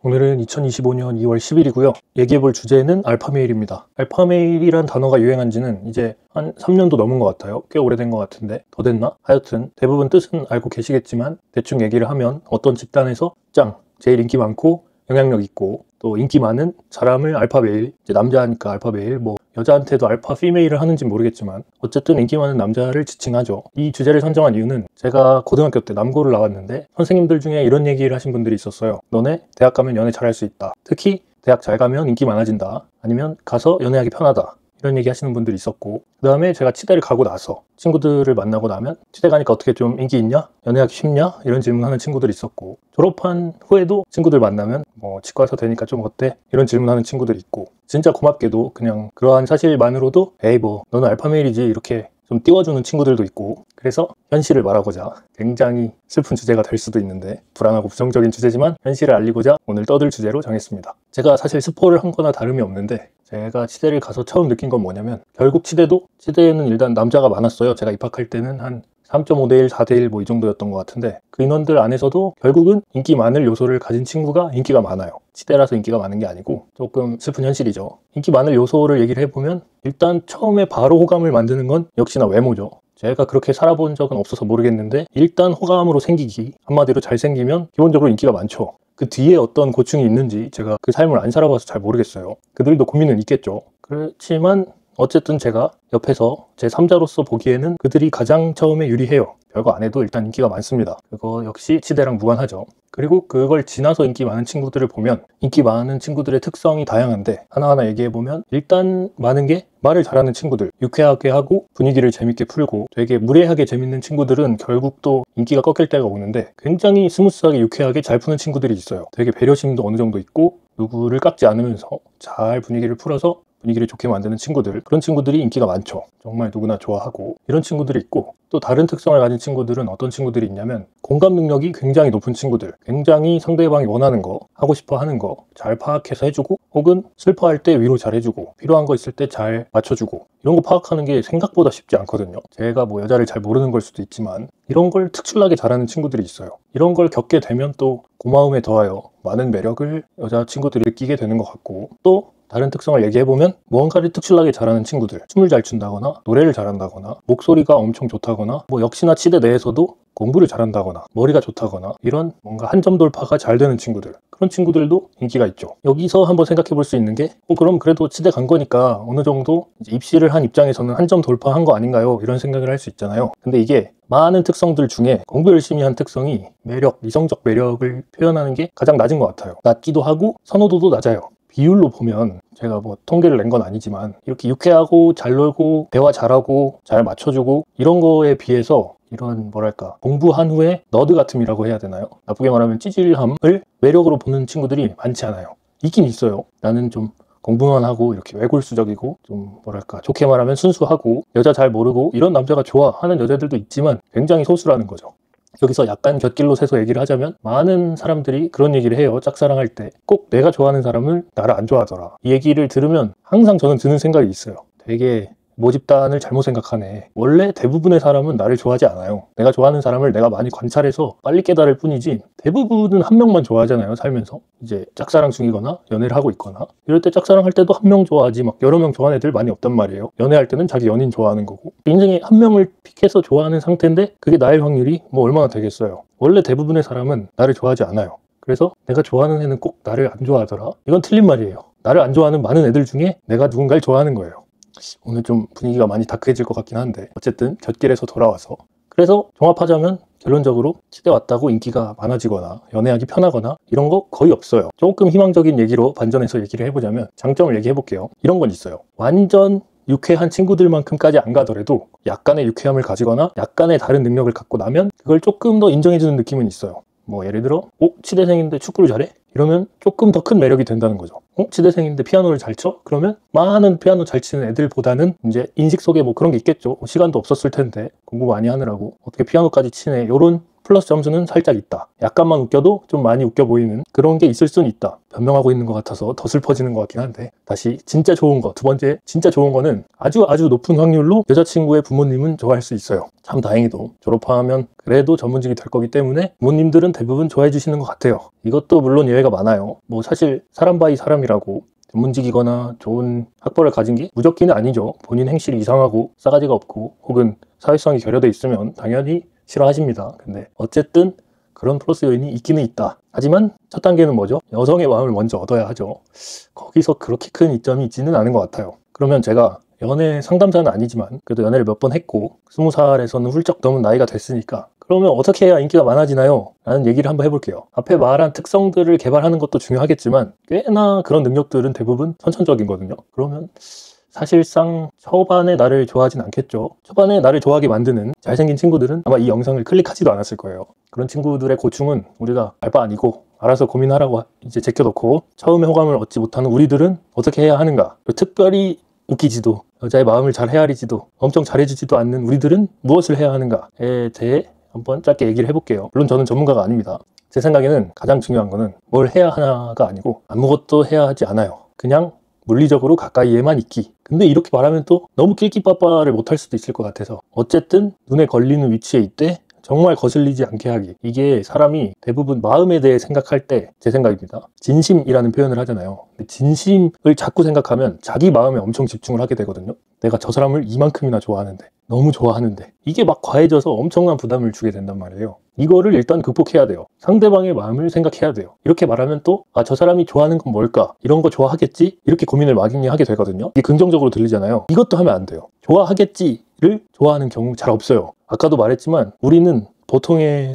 오늘은 2025년 2월 10일이고요. 얘기해볼 주제는 알파메일입니다. 알파메일이란 단어가 유행한 지는 이제 한 3년도 넘은 것 같아요. 꽤 오래된 것 같은데 더 됐나? 하여튼 대부분 뜻은 알고 계시겠지만 대충 얘기를 하면 어떤 집단에서 제일 인기 많고 영향력 있고 또 인기 많은 사람을 알파메일, 이제 남자니까 알파메일, 뭐 여자한테도 알파 피메일을 하는지 모르겠지만 어쨌든 인기 많은 남자를 지칭하죠. 이 주제를 선정한 이유는 제가 고등학교 때 남고를 나왔는데 선생님들 중에 이런 얘기를 하신 분들이 있었어요. 너네 대학 가면 연애 잘할 수 있다. 특히 대학 잘 가면 인기 많아진다. 아니면 가서 연애하기 편하다. 이런 얘기 하시는 분들이 있었고, 그 다음에 제가 치대를 가고 나서 친구들을 만나고 나면 치대 가니까 어떻게 좀 인기 있냐? 연애하기 쉽냐? 이런 질문하는 친구들이 있었고, 졸업한 후에도 친구들 만나면 뭐 치과에서 되니까 좀 어때? 이런 질문하는 친구들이 있고, 진짜 고맙게도 그냥 그러한 사실만으로도 에이 뭐 너는 알파메일이지 이렇게 좀 띄워주는 친구들도 있고, 그래서 현실을 말하고자 굉장히 슬픈 주제가 될 수도 있는데 불안하고 부정적인 주제지만 현실을 알리고자 오늘 떠들 주제로 정했습니다. 제가 사실 스포를 한 거나 다름이 없는데 제가 치대를 가서 처음 느낀 건 뭐냐면 결국 치대에는 일단 남자가 많았어요. 제가 입학할 때는 한 3.5대1, 4대1 뭐 이 정도였던 것 같은데 그 인원들 안에서도 결국은 인기 많을 요소를 가진 친구가 인기가 많아요. 치대라서 인기가 많은 게 아니고 조금 슬픈 현실이죠. 인기 많을 요소를 얘기를 해보면 일단 처음에 바로 호감을 만드는 건 역시나 외모죠. 제가 그렇게 살아본 적은 없어서 모르겠는데 일단 호감으로 생기기, 한마디로 잘생기면 기본적으로 인기가 많죠. 그 뒤에 어떤 고충이 있는지 제가 그 삶을 안 살아봐서 잘 모르겠어요. 그들도 고민은 있겠죠. 그렇지만 어쨌든 제가 옆에서 제 3자로서 보기에는 그들이 가장 처음에 유리해요. 별거 안 해도 일단 인기가 많습니다. 그거 역시 치대랑 무관하죠. 그리고 그걸 지나서 인기 많은 친구들을 보면 인기 많은 친구들의 특성이 다양한데 하나하나 얘기해보면 일단 많은 게 말을 잘하는 친구들, 유쾌하게 하고 분위기를 재밌게 풀고 되게 무례하게 재밌는 친구들은 결국 또 인기가 꺾일 때가 오는데 굉장히 스무스하게 유쾌하게 잘 푸는 친구들이 있어요. 되게 배려심도 어느 정도 있고 누구를 깎지 않으면서 잘 분위기를 풀어서 분위기를 좋게 만드는 친구들, 그런 친구들이 인기가 많죠. 정말 누구나 좋아하고 이런 친구들이 있고, 또 다른 특성을 가진 친구들은 어떤 친구들이 있냐면 공감 능력이 굉장히 높은 친구들, 굉장히 상대방이 원하는 거, 하고 싶어 하는 거 잘 파악해서 해주고, 혹은 슬퍼할 때 위로 잘 해주고, 필요한 거 있을 때 잘 맞춰주고, 이런 거 파악하는 게 생각보다 쉽지 않거든요. 제가 뭐 여자를 잘 모르는 걸 수도 있지만 이런 걸 특출나게 잘하는 친구들이 있어요. 이런 걸 겪게 되면 또 고마움에 더하여 많은 매력을 여자친구들이 느끼게 되는 것 같고, 또 다른 특성을 얘기해보면 무언가를 특출나게 잘하는 친구들, 춤을 잘 춘다거나 노래를 잘한다거나 목소리가 엄청 좋다거나 뭐 역시나 치대 내에서도 공부를 잘한다거나 머리가 좋다거나 이런 뭔가 한 점 돌파가 잘 되는 친구들, 그런 친구들도 인기가 있죠. 여기서 한번 생각해 볼 수 있는 게 그럼 그래도 치대 간 거니까 어느 정도 이제 입시를 한 입장에서는 한 점 돌파한 거 아닌가요? 이런 생각을 할 수 있잖아요. 근데 이게 많은 특성들 중에 공부 열심히 한 특성이 매력, 이성적 매력을 표현하는 게 가장 낮은 것 같아요. 낮기도 하고 선호도도 낮아요. 비율로 보면 제가 뭐 통계를 낸 건 아니지만 이렇게 유쾌하고 잘 놀고 대화 잘하고 잘 맞춰주고 이런 거에 비해서 이런 뭐랄까 공부한 후에 너드 같음이라고 해야 되나요? 나쁘게 말하면 찌질함을 매력으로 보는 친구들이 많지 않아요. 있긴 있어요. 나는 좀 공부만 하고 이렇게 외골수적이고 좀 뭐랄까 좋게 말하면 순수하고 여자 잘 모르고 이런 남자가 좋아 하는 여자들도 있지만 굉장히 소수라는 거죠. 여기서 약간 곁길로 새서 얘기를 하자면 많은 사람들이 그런 얘기를 해요. 짝사랑할 때 꼭 내가 좋아하는 사람을 나를 안 좋아하더라. 이 얘기를 들으면 항상 저는 드는 생각이 있어요. 되게 모집단을 잘못 생각하네. 원래 대부분의 사람은 나를 좋아하지 않아요. 내가 좋아하는 사람을 내가 많이 관찰해서 빨리 깨달을 뿐이지 대부분은 한 명만 좋아하잖아요. 살면서 이제 짝사랑 중이거나 연애를 하고 있거나 이럴 때 짝사랑할 때도 한 명 좋아하지 막 여러 명 좋아하는 애들 많이 없단 말이에요. 연애할 때는 자기 연인 좋아하는 거고 인생에 한 명을 픽해서 좋아하는 상태인데 그게 나일 확률이 뭐 얼마나 되겠어요. 원래 대부분의 사람은 나를 좋아하지 않아요. 그래서 내가 좋아하는 애는 꼭 나를 안 좋아하더라. 이건 틀린 말이에요. 나를 안 좋아하는 많은 애들 중에 내가 누군가를 좋아하는 거예요. 오늘 좀 분위기가 많이 다크해질 것 같긴 한데 어쨌든 곁길에서 돌아와서 그래서 종합하자면 결론적으로 치대 왔다고 인기가 많아지거나 연애하기 편하거나 이런 거 거의 없어요. 조금 희망적인 얘기로 반전해서 얘기를 해보자면 장점을 얘기해 볼게요. 이런 건 있어요. 완전 유쾌한 친구들만큼까지 안 가더라도 약간의 유쾌함을 가지거나 약간의 다른 능력을 갖고 나면 그걸 조금 더 인정해주는 느낌은 있어요. 뭐 예를 들어 치대생인데 축구를 잘해? 이러면 조금 더 큰 매력이 된다는 거죠. 치대생인데 피아노를 잘 쳐? 그러면 많은 피아노 잘 치는 애들보다는 이제 인식 속에 뭐 그런 게 있겠죠. 시간도 없었을 텐데 공부 많이 하느라고 어떻게 피아노까지 치네. 이런 플러스 점수는 살짝 있다. 약간만 웃겨도 좀 많이 웃겨 보이는 그런 게 있을 수는 있다. 변명하고 있는 것 같아서 더 슬퍼지는 것 같긴 한데, 다시 진짜 좋은 거, 두 번째 진짜 좋은 거는 아주 높은 확률로 여자친구의 부모님은 좋아할 수 있어요. 참 다행히도 졸업하면 그래도 전문직이 될 거기 때문에 부모님들은 대부분 좋아해 주시는 것 같아요. 이것도 물론 예외가 많아요. 뭐 사실 사람 바이 사람이라고 전문직이거나 좋은 학벌을 가진 게 무적기는 아니죠. 본인 행실이 이상하고 싸가지가 없고 혹은 사회성이 결여돼 있으면 당연히 싫어하십니다. 근데 어쨌든 그런 플러스 요인이 있기는 있다. 하지만 첫 단계는 뭐죠? 여성의 마음을 먼저 얻어야 하죠. 거기서 그렇게 큰 이점이 있지는 않은 것 같아요. 그러면 제가 연애 상담사는 아니지만 그래도 연애를 몇 번 했고 20살에서는 훌쩍 넘은 나이가 됐으니까 그러면 어떻게 해야 인기가 많아지나요? 라는 얘기를 한번 해볼게요. 앞에 말한 특성들을 개발하는 것도 중요하겠지만 꽤나 그런 능력들은 대부분 선천적이거든요. 그러면 사실상 초반에 나를 좋아하진 않겠죠. 초반에 나를 좋아하게 만드는 잘생긴 친구들은 아마 이 영상을 클릭하지도 않았을 거예요. 그런 친구들의 고충은 우리가 알 바 아니고 알아서 고민하라고 이제 제껴놓고 처음에 호감을 얻지 못하는 우리들은 어떻게 해야 하는가, 특별히 웃기지도 여자의 마음을 잘 헤아리지도 엄청 잘해주지도 않는 우리들은 무엇을 해야 하는가에 대해 한번 짧게 얘기를 해볼게요. 물론 저는 전문가가 아닙니다. 제 생각에는 가장 중요한 거는 뭘 해야 하나가 아니고 아무것도 해야 하지 않아요. 그냥 물리적으로 가까이에만 있기. 근데 이렇게 말하면 또 너무 낄끼빠빠를 못할 수도 있을 것 같아서 어쨌든 눈에 걸리는 위치에 있되 정말 거슬리지 않게 하기. 이게 사람이 대부분 마음에 대해 생각할 때, 제 생각입니다, 진심이라는 표현을 하잖아요. 근데 진심을 자꾸 생각하면 자기 마음에 엄청 집중을 하게 되거든요. 내가 저 사람을 이만큼이나 좋아하는데, 너무 좋아하는데, 이게 막 과해져서 엄청난 부담을 주게 된단 말이에요. 이거를 일단 극복해야 돼요. 상대방의 마음을 생각해야 돼요. 이렇게 말하면 또 저 사람이 좋아하는 건 뭘까? 이런 거 좋아하겠지? 이렇게 고민을 막연히 하게 되거든요. 이게 긍정적으로 들리잖아요. 이것도 하면 안 돼요. 좋아하겠지를 좋아하는 경우 잘 없어요. 아까도 말했지만 우리는 보통의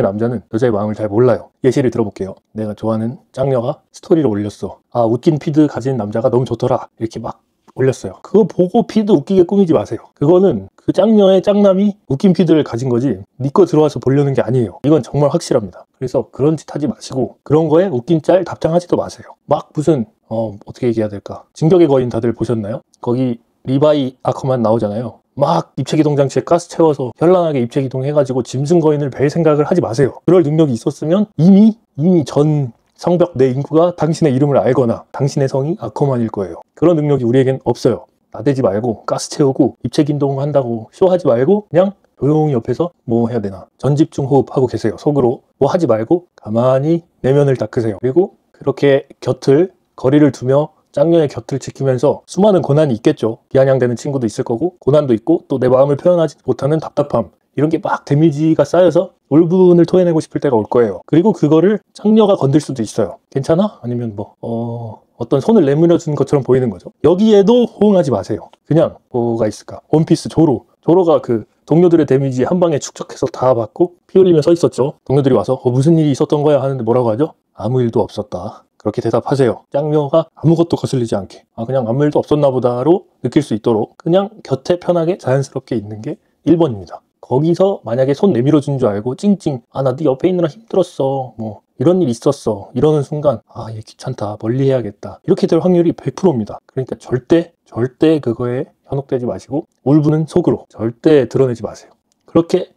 남자는 여자의 마음을 잘 몰라요. 예시를 들어볼게요. 내가 좋아하는 짱녀가 스토리를 올렸어. 웃긴 피드 가진 남자가 너무 좋더라. 이렇게 막 올렸어요. 그거 보고 피드 웃기게 꾸미지 마세요. 그거는 그 짱녀의 짱남이 웃긴 피드를 가진 거지 니 거 들어와서 보려는 게 아니에요. 이건 정말 확실합니다. 그래서 그런 짓 하지 마시고 그런 거에 웃긴 짤 답장하지도 마세요. 막 무슨 어떻게 얘기해야 될까? 진격의 거인 다들 보셨나요? 거기 리바이 아커만 나오잖아요. 막 입체기동 장치에 가스 채워서 현란하게 입체기동 해가지고 짐승 거인을 뵐 생각을 하지 마세요. 그럴 능력이 있었으면 이미 전 성벽 내 인구가 당신의 이름을 알거나 당신의 성이 아커만일 거예요. 그런 능력이 우리에겐 없어요. 나대지 말고 가스 채우고 입체기동 한다고 쇼하지 말고 그냥 조용히 옆에서 뭐 해야 되나 전집중 호흡하고 계세요. 속으로 뭐 하지 말고 가만히 내면을 닦으세요. 그리고 그렇게 거리를 두며 짱녀의 곁을 지키면서 수많은 고난이 있겠죠. 비아냥대는 친구도 있을 거고 고난도 있고 또 내 마음을 표현하지 못하는 답답함, 이런 게 막 데미지가 쌓여서 울분을 토해내고 싶을 때가 올 거예요. 그리고 그거를 짱녀가 건들 수도 있어요. 괜찮아? 아니면 어떤 손을 내밀어 주는 것처럼 보이는 거죠. 여기에도 호응하지 마세요. 그냥 뭐가 있을까? 원피스 조로가 그 동료들의 데미지 한 방에 축적해서 다 받고 피 흘리며 서 있었죠. 동료들이 와서 무슨 일이 있었던 거야 하는데 뭐라고 하죠? 아무 일도 없었다. 그렇게 대답하세요. 짱녀가 아무것도 거슬리지 않게 그냥 아무 일도 없었나 보다로 느낄 수 있도록 그냥 곁에 편하게 자연스럽게 있는 게 1번입니다. 거기서 만약에 손 내밀어 준 줄 알고 찡찡 나 네 옆에 있느라 힘들었어 뭐 이런 일 있었어 이러는 순간 얘 귀찮다 멀리 해야겠다 이렇게 될 확률이 100%입니다. 그러니까 절대 그거에 현혹되지 마시고 울분은 속으로 절대 드러내지 마세요. 그렇게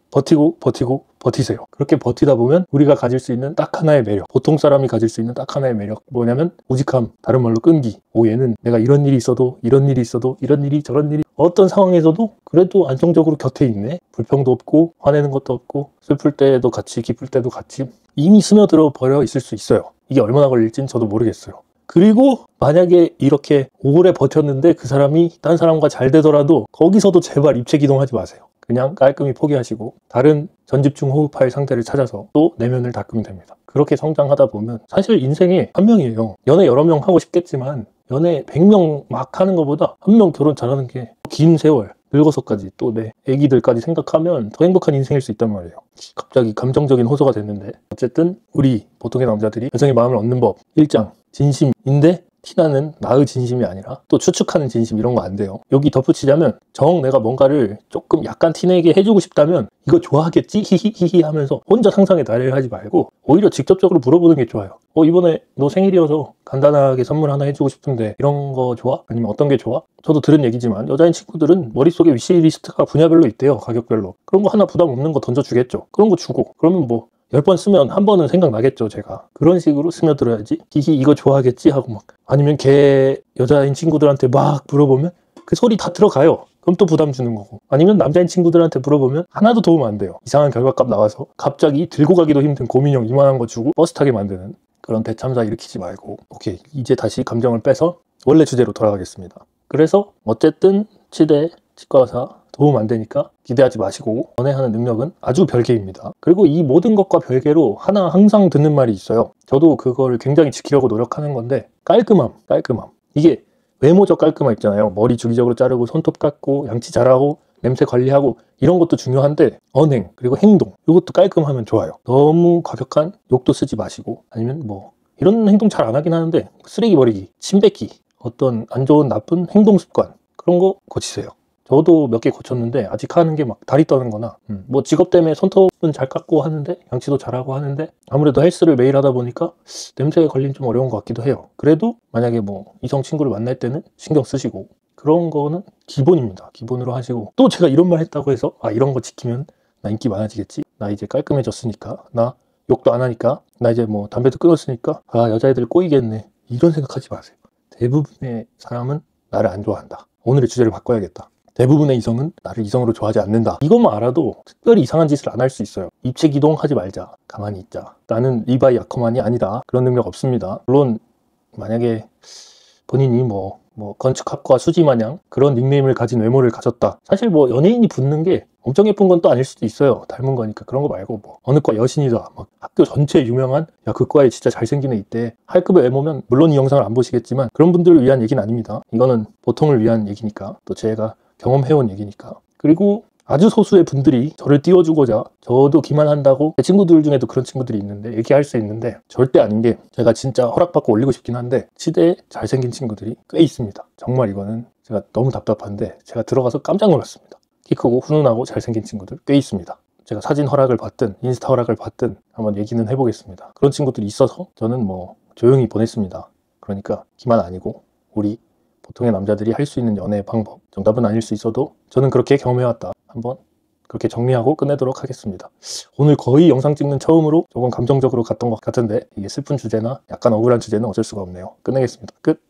버티세요. 그렇게 버티다 보면 우리가 가질 수 있는 딱 하나의 매력, 보통 사람이 가질 수 있는 딱 하나의 매력 뭐냐면 우직함, 다른 말로 끈기. 얘는 내가 이런 일이 있어도 이런 일이 저런 일이 어떤 상황에서도 그래도 안정적으로 곁에 있네. 불평도 없고 화내는 것도 없고 슬플 때도 같이 기쁠 때도 같이 이미 스며들어 버려 있을 수 있어요. 이게 얼마나 걸릴진 저도 모르겠어요. 그리고 만약에 이렇게 오래 버텼는데 그 사람이 딴 사람과 잘 되더라도 거기서도 제발 입체기동하지 마세요. 그냥 깔끔히 포기하시고 다른 전집중 호흡할 상태를 찾아서 또 내면을 닦으면 됩니다. 그렇게 성장하다 보면 사실 인생에 한 명이에요. 연애 여러 명 하고 싶겠지만 연애 100명 막 하는 것보다 한 명 결혼 잘하는 게 긴 세월 늙어서까지 또 내 애기들까지 생각하면 더 행복한 인생일 수 있단 말이에요. 갑자기 감정적인 호소가 됐는데 어쨌든 우리 보통의 남자들이 여성의 마음을 얻는 법 1장 진심인데 티나는 나의 진심이 아니라 또 추측하는 진심 이런 거 안 돼요. 여기 덧붙이자면 정 내가 뭔가를 조금 약간 티내게 해주고 싶다면 이거 좋아하겠지? 히히히히 하면서 혼자 상상에 달을 하지 말고 오히려 직접적으로 물어보는 게 좋아요. 이번에 너 생일이어서 간단하게 선물 하나 해주고 싶은데 이런 거 좋아? 아니면 어떤 게 좋아? 저도 들은 얘기지만 여자인 친구들은 머릿속에 위시리스트가 분야별로 있대요. 가격별로. 그런 거 하나 부담 없는 거 던져주겠죠. 그런 거 주고 그러면 뭐 10번 쓰면 한 번은 생각나겠죠, 제가. 그런 식으로 스며들어야지. 히히 이거 좋아하겠지? 하고 막. 아니면 걔 여자인 친구들한테 막 물어보면 그 소리 다 들어가요. 그럼 또 부담 주는 거고. 아니면 남자인 친구들한테 물어보면 하나도 도움 안 돼요. 이상한 결과값 나와서 갑자기 들고 가기도 힘든 고민형 이만한 거 주고 버스 타게 만드는 그런 대참사 일으키지 말고. 오케이, 이제 다시 감정을 빼서 원래 주제로 돌아가겠습니다. 그래서 어쨌든 치대, 치과의사 도움 안 되니까 기대하지 마시고 연애하는 능력은 아주 별개입니다. 그리고 이 모든 것과 별개로 하나 항상 듣는 말이 있어요. 저도 그걸 굉장히 지키려고 노력하는 건데 깔끔함. 이게 외모적 깔끔함 있잖아요. 머리 주기적으로 자르고 손톱 깎고 양치 잘하고 냄새 관리하고 이런 것도 중요한데 언행 그리고 행동 이것도 깔끔하면 좋아요. 너무 과격한 욕도 쓰지 마시고 아니면 뭐 이런 행동 잘 안 하긴 하는데 쓰레기 버리기, 침 뱉기 어떤 안 좋은 나쁜 행동 습관 그런 거 고치세요. 저도 몇 개 고쳤는데 아직 하는 게 막 다리 떠는 거나 뭐 직업 때문에 손톱은 잘 깎고 하는데 양치도 잘하고 하는데 아무래도 헬스를 매일 하다 보니까 냄새에 걸리면 좀 어려운 것 같기도 해요. 그래도 만약에 뭐 이성 친구를 만날 때는 신경 쓰시고 그런 거는 기본입니다. 기본으로 하시고 또 제가 이런 말 했다고 해서 이런 거 지키면 나 인기 많아지겠지? 나 이제 깔끔해졌으니까 나 욕도 안 하니까 나 이제 뭐 담배도 끊었으니까 여자애들 꼬이겠네 이런 생각하지 마세요. 대부분의 사람은 나를 안 좋아한다. 오늘의 주제를 바꿔야겠다. 대부분의 이성은 나를 이성으로 좋아하지 않는다. 이것만 알아도 특별히 이상한 짓을 안 할 수 있어요. 입체기동하지 말자. 가만히 있자. 나는 리바이 아커만이 아니다. 그런 능력 없습니다. 물론 만약에 본인이 뭐 건축학과 수지 마냥 그런 닉네임을 가진 외모를 가졌다. 사실 뭐 연예인이 붙는 게 엄청 예쁜 건 또 아닐 수도 있어요. 닮은 거니까. 그런 거 말고 뭐 어느 과 여신이다. 막 학교 전체에 유명한 그 과에 진짜 잘생긴 애 있대. 할급의 외모면 물론 이 영상을 안 보시겠지만 그런 분들을 위한 얘기는 아닙니다. 이거는 보통을 위한 얘기니까 또 제가 경험해온 얘기니까. 그리고 아주 소수의 분들이 저를 띄워주고자 저도 기만한다고 제 친구들 중에도 그런 친구들이 있는데 얘기할 수 있는데 절대 아닌 게 제가 진짜 허락받고 올리고 싶긴 한데 치대에 잘생긴 친구들이 꽤 있습니다. 정말 이거는 제가 너무 답답한데 제가 들어가서 깜짝 놀랐습니다. 키 크고 훈훈하고 잘생긴 친구들 꽤 있습니다. 제가 사진 허락을 받든 인스타 허락을 받든 한번 얘기는 해보겠습니다. 그런 친구들이 있어서 저는 뭐 조용히 보냈습니다. 그러니까 기만 아니고 우리 보통의 남자들이 할 수 있는 연애의 방법 정답은 아닐 수 있어도 저는 그렇게 경험해왔다. 한번 그렇게 정리하고 끝내도록 하겠습니다. 오늘 거의 영상 찍는 처음으로 조금 감정적으로 갔던 것 같은데 이게 슬픈 주제나 약간 억울한 주제는 어쩔 수가 없네요. 끝내겠습니다. 끝.